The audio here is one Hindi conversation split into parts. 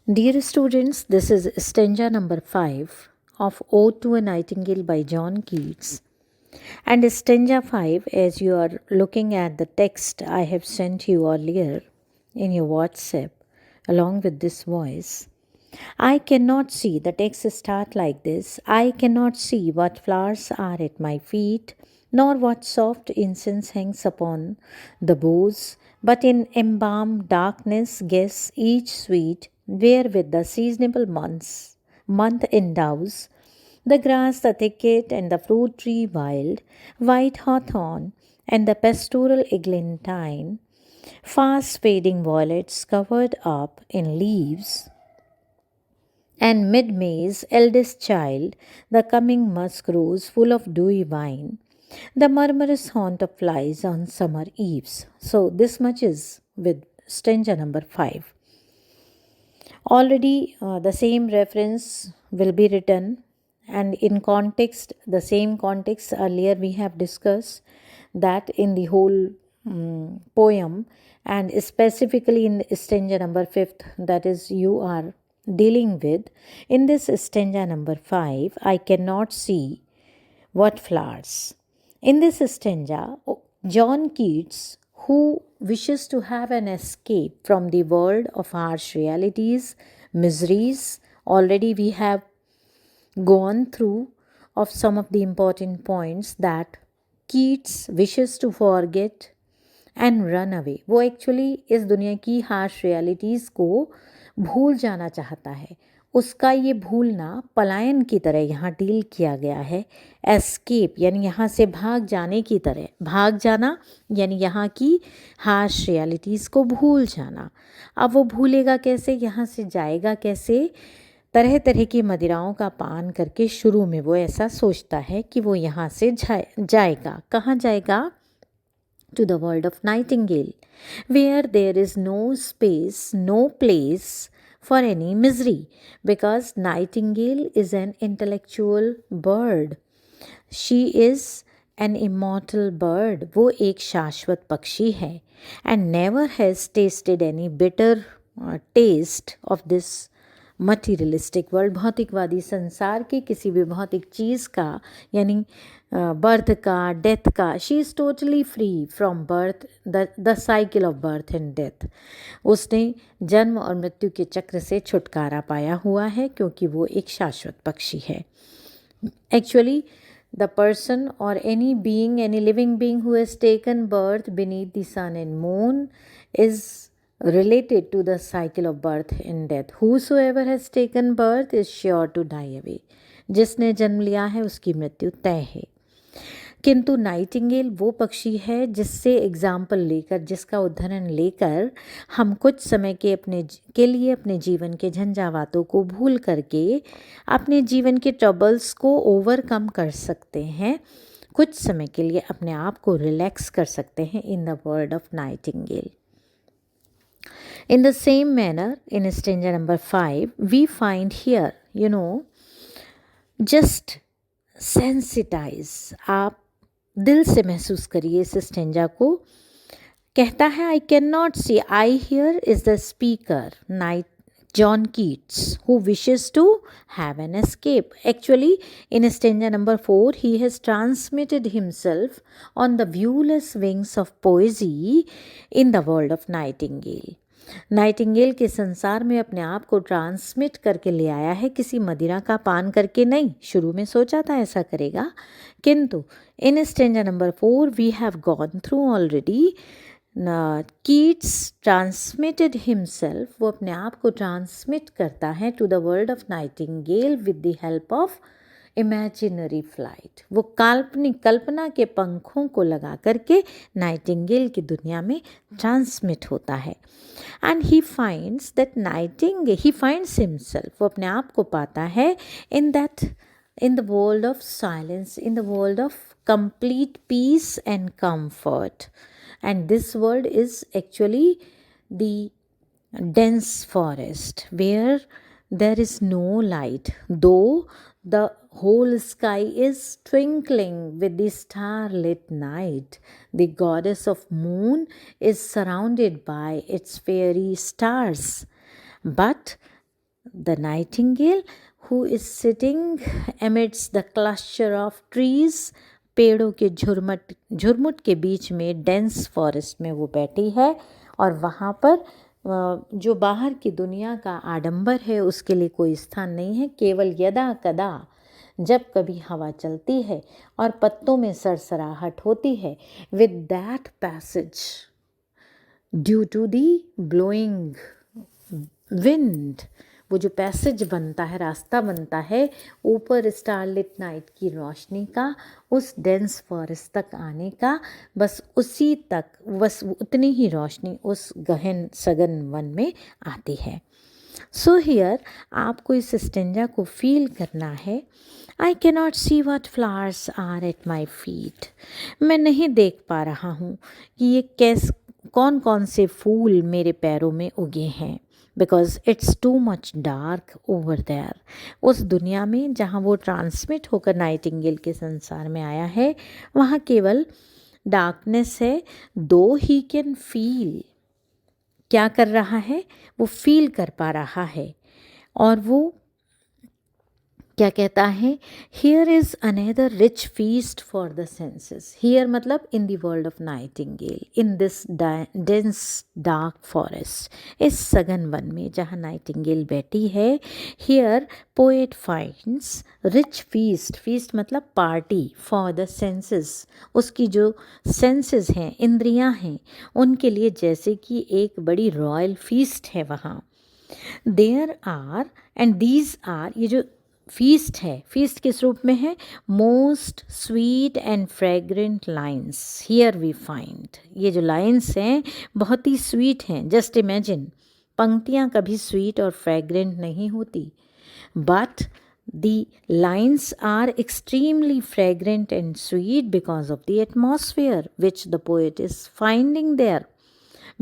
Dear students, this is stanza number 5 of Ode to a Nightingale by John Keats. And stanza 5, as you are looking at the text I have sent you earlier in your WhatsApp, along with this voice, I cannot see, the text start like this: I cannot see what flowers are at my feet, nor what soft incense hangs upon the boughs, but in embalmed darkness guess each sweet, wherewith the seasonable month endows the grass, the thicket, and the fruit tree wild, white hawthorn, and the pastoral eglantine, fast fading violets covered up in leaves, and mid May's eldest child, the coming musk rose full of dewy wine, the murmurous haunt of flies on summer eves. So, this much is with stanza number 5. Already, the same reference will be written, and in context, the same context earlier we have discussed that in the whole poem, and specifically in stanza number 5th, that is, you are dealing with. In this stanza number 5, I cannot see what flowers. In this stanza, John Keats, who wishes to have an escape from the world of harsh realities, miseries, already we have gone through of some of the important points that Keats wishes to forget and run away. वो एक्चुअली इस दुनिया की हार्श रियलिटीज़ को भूल जाना चाहता है. उसका ये भूलना पलायन की तरह यहाँ डील किया गया है. एस्केप यानी यहाँ से भाग जाने की तरह. भाग जाना यानी यहाँ की हार्श रियलिटीज़ को भूल जाना. अब वो भूलेगा कैसे, यहाँ से जाएगा कैसे? तरह तरह की मदिराओं का पान करके शुरू में वो ऐसा सोचता है कि वो यहाँ से जाएगा. कहाँ जाएगा? To the world of Nightingale, where there is no space, no place for any misery, because Nightingale is an intellectual bird. She is an immortal bird. वो एक शाश्वत पक्षी है. And never has tasted any bitter taste of this materialistic world, भौतिकवादी संसार की किसी भी भौतिक चीज़ का, यानी बर्थ का, डेथ का. She is totally free from birth, the cycle of birth and death. उसने जन्म और मृत्यु के चक्र से छुटकारा पाया हुआ है, क्योंकि वो एक शाश्वत पक्षी है. Actually the person or any being, any living being who has taken birth beneath the sun and moon is related to the cycle of birth and death. Whosoever has taken birth is sure to die away. जिसने जन्म लिया है उसकी मृत्यु तय है. किंतु नाइटिंगेल वो पक्षी है जिससे एग्जाम्पल लेकर, जिसका उदाहरण लेकर हम कुछ समय के लिए अपने जीवन के झंझावातों को भूल करके अपने जीवन के ट्रबल्स को ओवरकम कर सकते हैं. कुछ समय के लिए अपने आप को रिलैक्स कर सकते हैं in the word of Nightingale. In the same manner, in stanza number 5, we find here, just sensitize. आप दिल से महसूस करिए इस स्टेंजा को. कहता है I cannot see. I here is the speaker, John Keats, who wishes to have an escape. Actually, in stanza number 4, he has transmitted himself on the viewless wings of poesy in the world of Nightingale. Nightingale के संसार में अपने आप को ट्रांसमिट करके ले आया है, किसी मदिरा का पान करके नहीं. शुरू में सोचा था ऐसा करेगा, किंतु in stanza number 4 we have gone through already. Keats transmitted himself, वो अपने आप को ट्रांसमिट करता है to the world of nightingale with the help of imaginary flight. वो काल्पनिक कल्पना के पंखों को लगा करके नाइटिंगेल की दुनिया में ट्रांसमिट होता है. And he finds that he finds himself, वो अपने आप को पाता है in the world of silence, in the world of complete peace and comfort. And this world is actually the dense forest where there is no light, though the whole sky is twinkling with the starlit night. The goddess of moon is surrounded by its fairy stars, but the Nightingale who is sitting amidst the cluster of trees, पेड़ों के झुरमुट के बीच में डेंस फॉरेस्ट में वो बैठी है और वहाँ पर जो बाहर की दुनिया का आडंबर है उसके लिए कोई स्थान नहीं है। केवल यदा कदा जब कभी हवा चलती है और पत्तों में सरसराहट होती है, with that passage due to the blowing wind, वो जो पैसेज बनता है, रास्ता बनता है ऊपर स्टारलिट नाइट की रोशनी का, उस डेंस फॉरेस्ट तक आने का, बस उसी तक, बस उतनी ही रोशनी उस गहन सघन वन में आती है। सो हियर आपको इस स्टेंजा को फील करना है। I cannot see what flowers are at my feet, मैं नहीं देख पा रहा हूँ कि ये कौन कौन से फूल मेरे पैरों में उगे हैं, because it's too much dark over there. उस दुनिया में जहाँ वो ट्रांसमिट होकर नाइटिंगेल के संसार में आया है, वहाँ केवल डार्कनेस है। दो ही कैन फील, क्या कर रहा है, वो फील कर पा रहा है। और वो क्या कहता है, here is another rich feast for the senses. Here मतलब in the world of nightingale, in this dense dark forest, इस सघन वन में जहाँ नाइटिंगेल बैठी है, here poet finds rich feast, feast मतलब पार्टी, फॉर द सेंसेस, उसकी जो सेंसेस हैं, इंद्रियां हैं, उनके लिए जैसे कि एक बड़ी रॉयल फीस्ट है वहाँ। There are and these are, ये जो फीस्ट है, फीस्ट किस रूप में है, most sweet and fragrant lines here we find, ये जो लाइन्स हैं बहुत ही स्वीट हैं। जस्ट इमेजिन, पंक्तियाँ कभी स्वीट और फ्रेग्रेंट नहीं होती, but the lines are extremely fragrant and sweet because of the atmosphere which the poet is finding there,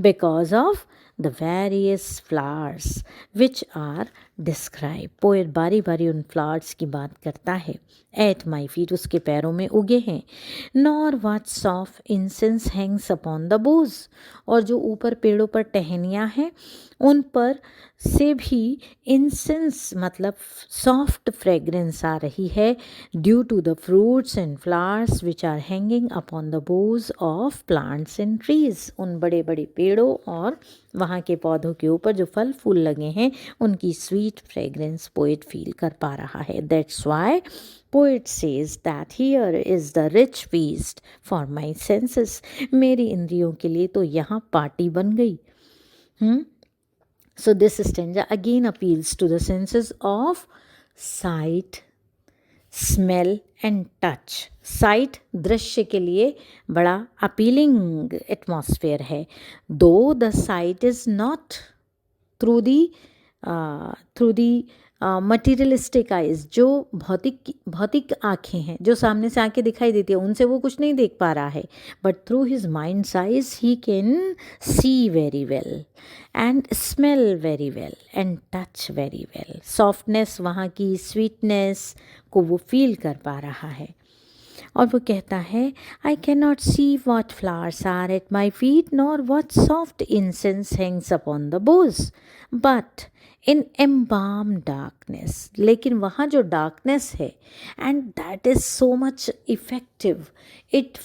because of the various flowers which are described. Poet बारी बारी उन फ्लावर्स की बात करता है। एट माई फीट, उसके पैरों में उगे हैं। Nor what soft incense hangs upon the boughs, और जो ऊपर पेड़ों पर टहनियाँ हैं उन पर से भी इंसेंस मतलब सॉफ्ट फ्रेग्रेंस आ रही है, due to the fruits and flowers which are hanging upon the boughs of plants and trees, उन बड़े बड़े पेड़ों और वहाँ के पौधों के ऊपर जो फल फूल लगे हैं उनकी स्वीट फ्रेग्रेंस पोएट फील कर पा रहा है। That's why poet says that here is the rich feast for my senses, मेरी इंद्रियों के लिए तो यहाँ पार्टी बन गई। So this stanza again appeals to the senses of sight, smell and touch. Site दृश्य के लिए बड़ा अपीलिंग एटमॉस्फेयर है, दो the site is not through the materialistic eyes, जो भौतिक आँखें हैं, जो सामने से आँखें दिखाई देती है, उनसे वो कुछ नहीं देख पा रहा है, but through his minds eyes he can see very well and smell very well and touch very well. Softness, वहाँ की स्वीटनेस को वो फील कर पा रहा है। और वो कहता है, I can not see what flowers are at my feet nor what soft incense hangs upon the boughs, but in embalm darkness, लेकिन वहाँ जो डार्कनेस है, and that is so much effective, it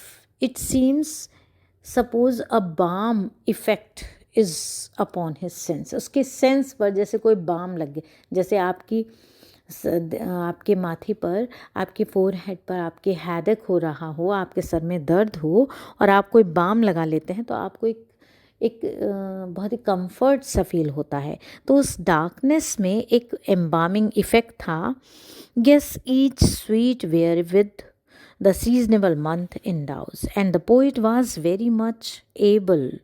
seems suppose a balm effect is upon his sense, उसके सेंस पर जैसे कोई बाम लग गया, जैसे आपके माथे पर, आपके फोरहेड पर आपके हैडेक हो रहा हो, आपके सर में दर्द हो और आप कोई बाम लगा लेते हैं तो आपको एक बहुत ही कंफर्ट सा फील होता है। तो उस डार्कनेस में एक एम्बामिंग इफ़ेक्ट था। Guess each sweet where with the seasonable month endows, and the poet was very much able,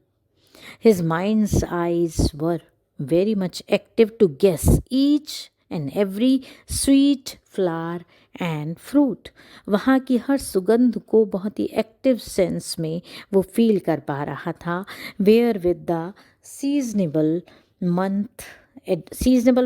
his mind's eyes were very much active to guess each and every sweet flower and fruit. वहाँ की हर सुगंध को बहुत ही एक्टिव सेंस में वो फील कर पा रहा था। Where with the seasonable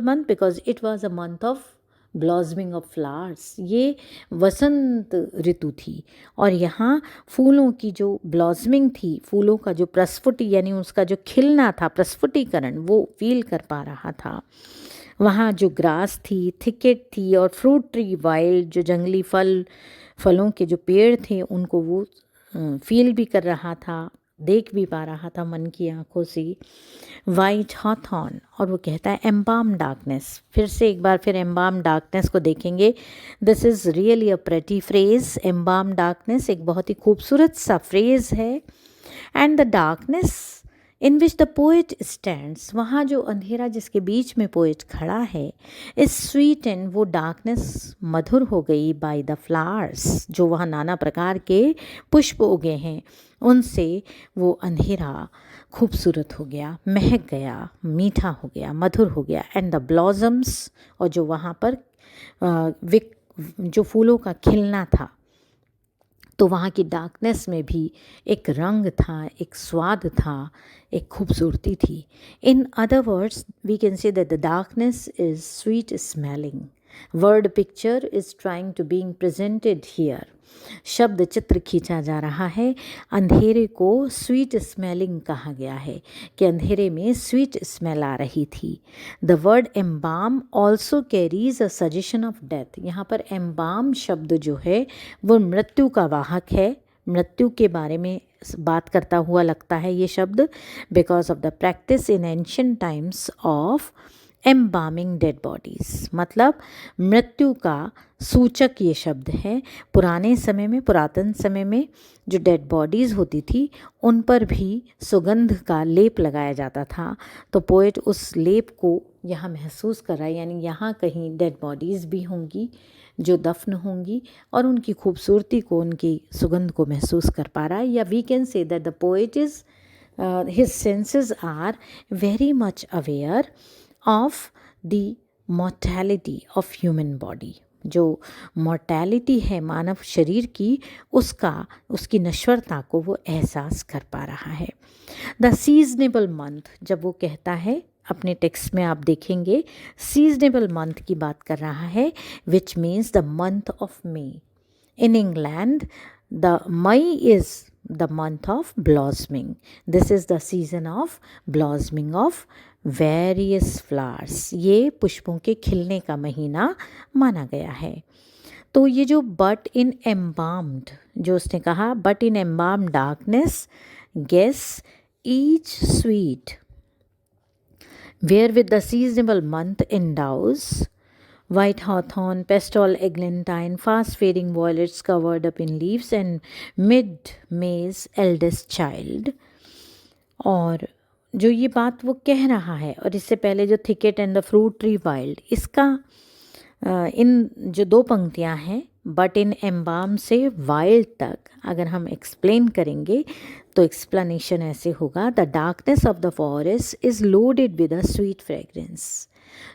month because it was a month of blossoming of flowers, ये वसंत ऋतु थी और यहाँ फूलों की जो ब्लॉसमिंग थी, फूलों का जो प्रस्फुटी यानी उसका जो खिलना था, प्रस्फुटीकरण, वो फील कर पा रहा था। वहाँ जो ग्रास थी, थिकेट थी और फ्रूट ट्री वाइल्ड, जो जंगली फलों के जो पेड़ थे उनको वो फील भी कर रहा था, देख भी पा रहा था मन की आंखों से। वाइट हॉथॉर्न, और वो कहता है एम्बाम डार्कनेस। फिर से एक बार फिर एम्बाम डार्कनेस को देखेंगे। This is really a pretty phrase. Embalm darkness एक बहुत ही खूबसूरत सा फ्रेज है। And the darkness in which the poet stands, वहाँ जो अंधेरा जिसके बीच में पोएट खड़ा है, इज स्वीट एंड, वो डार्कनेस मधुर हो गई बाय द फ्लावर्स, जो वहाँ नाना प्रकार के पुष्प उगे हैं उनसे वो अंधेरा खूबसूरत हो गया, महक गया, मीठा हो गया, मधुर हो गया। एंड द ब्लॉजम्स, और जो वहाँ पर जो फूलों का खिलना था, तो वहाँ की डार्कनेस में भी एक रंग था, एक स्वाद था, एक खूबसूरती थी। In other words we can say that the darkness is sweet smelling. Word picture is trying to being presented here. शब्द चित्र खींचा जा रहा है। अंधेरे को स्वीट स्मेलिंग कहा गया है कि अंधेरे में स्वीट स्मेल आ रही थी। The word embalm also carries a suggestion of death. यहाँ पर एम्बाम शब्द जो है वो मृत्यु का वाहक है, मृत्यु के बारे में बात करता हुआ लगता है ये शब्द, because of the practice in ancient times of embalming dead bodies, मतलब मृत्यु का सूचक ये शब्द है। पुराने समय में, पुरातन समय में जो डेड बॉडीज़ होती थी उन पर भी सुगंध का लेप लगाया जाता था। तो पोएट उस लेप को यहाँ महसूस कर रहा है, यानी यहाँ कहीं डेड बॉडीज़ भी होंगी जो दफन होंगी और उनकी खूबसूरती को, उनकी सुगंध को महसूस कर पा रहा है। या we can say that the poet is his senses are very much aware of the mortality of human body. जो मॉर्टैलिटी है मानव शरीर की, उसकी नश्वरता को वो एहसास कर पा रहा है। द सीजनेबल मंथ, जब वो कहता है अपने टेक्स्ट में आप देखेंगे सीजनेबल मंथ की बात कर रहा है, which means the month of May. In England, the May is the month of blossoming. This is the season of blossoming of various flowers. ये पुष्पों के खिलने का महीना माना गया है। तो ये जो बट इन एम्बाम्ड, जो उसने कहा but in embalmed darkness guess each sweet where with the seasonable month endows white hawthorn, pastoral eglantine, fast-fading violets covered up in leaves, and mid-May's eldest child. और जो ये बात वो कह रहा है, और इससे पहले जो thicket and the fruit tree wild, इसका इन जो दो पंक्तियां हैं बट इन एम्बाम से वाइल्ड तक, अगर हम एक्सप्लेन करेंगे तो एक्सप्लेनेशन ऐसे होगा, the darkness of the forest is loaded with a sweet fragrance.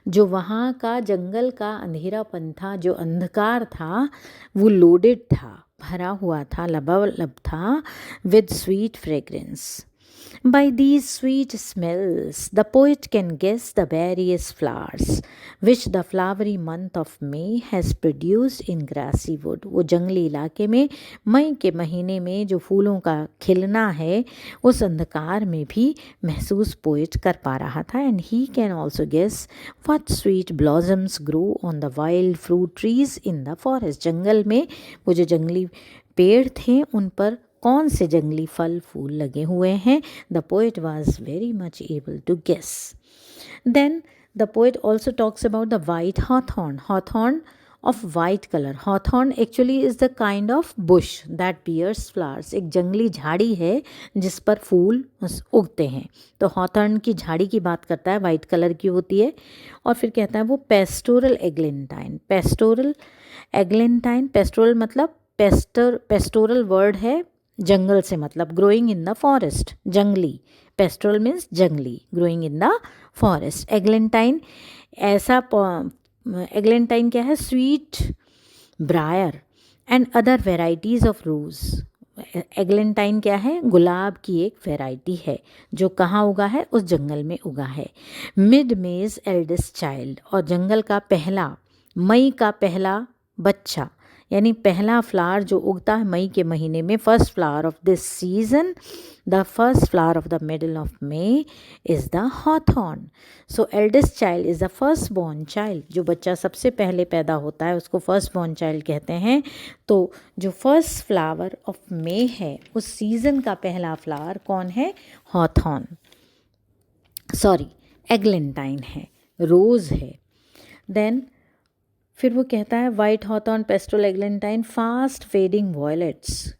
जो वहाँ का जंगल का अंधेरापन था, जो अंधकार था, वो लोडेड था, भरा हुआ था, लबालब था with sweet fragrance. By these sweet smells, the poet can guess the various flowers which the flowery month of May has produced in grassy wood. वो जंगली इलाके में मई के महीने में जो फूलों का खिलना है, उस अंधकार में भी महसूस पोएट कर पा रहा था। And he can also guess what sweet blossoms grow on the wild fruit trees in the forest. जंगल में वो जो जंगली पेड़ थे उन पर कौन से जंगली फल फूल लगे हुए हैं। The poet was very much able to guess. Then the poet also talks about the white hawthorn, hawthorn of white colour. Hawthorn actually is the kind of bush that bears flowers. एक जंगली झाड़ी है जिस पर फूल उगते हैं। तो हॉथॉर्न की झाड़ी की बात करता है, वाइट कलर की होती है। और फिर कहता है वो pastoral eglantine, pastoral eglantine, pastoral मतलब पेस्टोरल वर्ड है जंगल से, मतलब ग्रोइंग इन द फॉरेस्ट, जंगली। पेस्टोरल मीन्स जंगली, growing in the forest. Eglantine ऐसा, एग्लेंटाइन क्या है, sweet briar and other varieties of rose. Eglantine क्या है, गुलाब की एक वेराइटी है जो कहाँ उगा है, उस जंगल में उगा है। मिड मेज एल्डेस्ट चाइल्ड, और जंगल का पहला, मई का पहला बच्चा, यानी पहला फ्लावर जो उगता है मई के महीने में, first flower of this season, the first flower of the middle of May is the Hawthorne. So eldest child is the first born child. जो बच्चा सबसे पहले पैदा होता है उसको फर्स्ट बॉर्न चाइल्ड कहते हैं. तो जो फर्स्ट फ्लावर ऑफ मे है उस सीज़न का पहला फ्लावर कौन है? हॉथॉर्न, सॉरी एग्लेंटाइन है, रोज़ है. देन फिर वो कहता है white hawthorn, pastel eglantine, fast fading violets.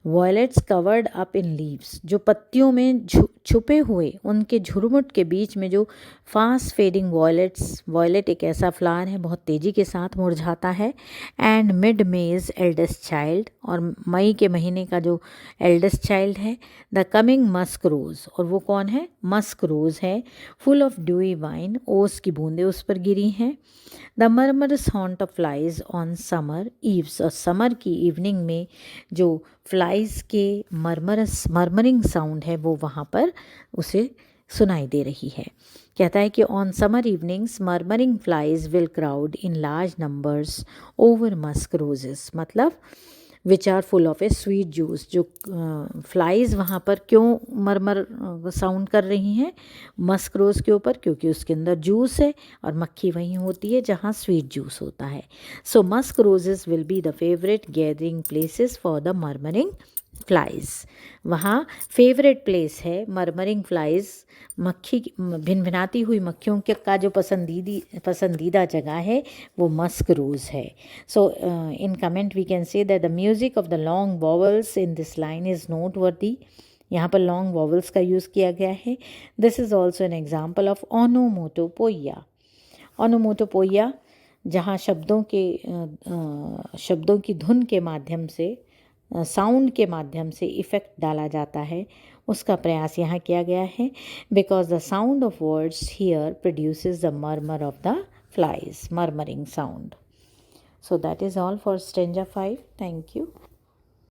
Violets covered up in leaves, जो पत्तियों में छुपे हुए उनके झुरमुट के बीच में जो फास्ट फेडिंग वॉयलेट्स. वॉयलेट एक ऐसा फ्लावर है बहुत तेज़ी के साथ मुरझाता है. एंड मिड मेज एल्डेस्ट चाइल्ड, और मई के महीने का जो एल्डेस्ट चाइल्ड है, द कमिंग मस्क रोज़, और वो कौन है? मस्क रोज़ है. फुल ऑफ ड्यूई वाइन, ओस की बूंदें उस पर गिरी हैं. The murmurous haunt of flies on summer eves, और समर की इवनिंग में जो फ्लाइज के मरमरिंग साउंड है वो वहाँ पर उसे सुनाई दे रही है. कहता है कि on summer evenings murmuring flies will crowd in large numbers over musk roses, मतलब which are full of a sweet juice. जो फ्लाइज वहाँ पर क्यों मरमर साउंड कर रही हैं मस्क रोज़ के ऊपर? क्योंकि उसके अंदर जूस है और मक्खी वहीं होती है जहाँ स्वीट जूस होता है. So musk roses will be the favourite gathering places for the murmuring flies. वहाँ फेवरेट प्लेस है मरमरिंग फ्लाइज, मक्खी भिनभिनाती हुई मक्खियों के का जो पसंदीदा जगह है वो मस्क रोज़ है. So in comment we can say that the music of the long vowels in this line is noteworthy. यहाँ पर लॉन्ग वॉवल्स का यूज़ किया गया है. This is also an example of onomatopoeia. Onomatopoeia जहाँ शब्दों की धुन के माध्यम से, साउंड के माध्यम से इफ़ेक्ट डाला जाता है, उसका प्रयास यहाँ किया गया है. Because the sound of words here produces the murmur of the flies, murmuring sound. So that is all for stanza 5. Thank you.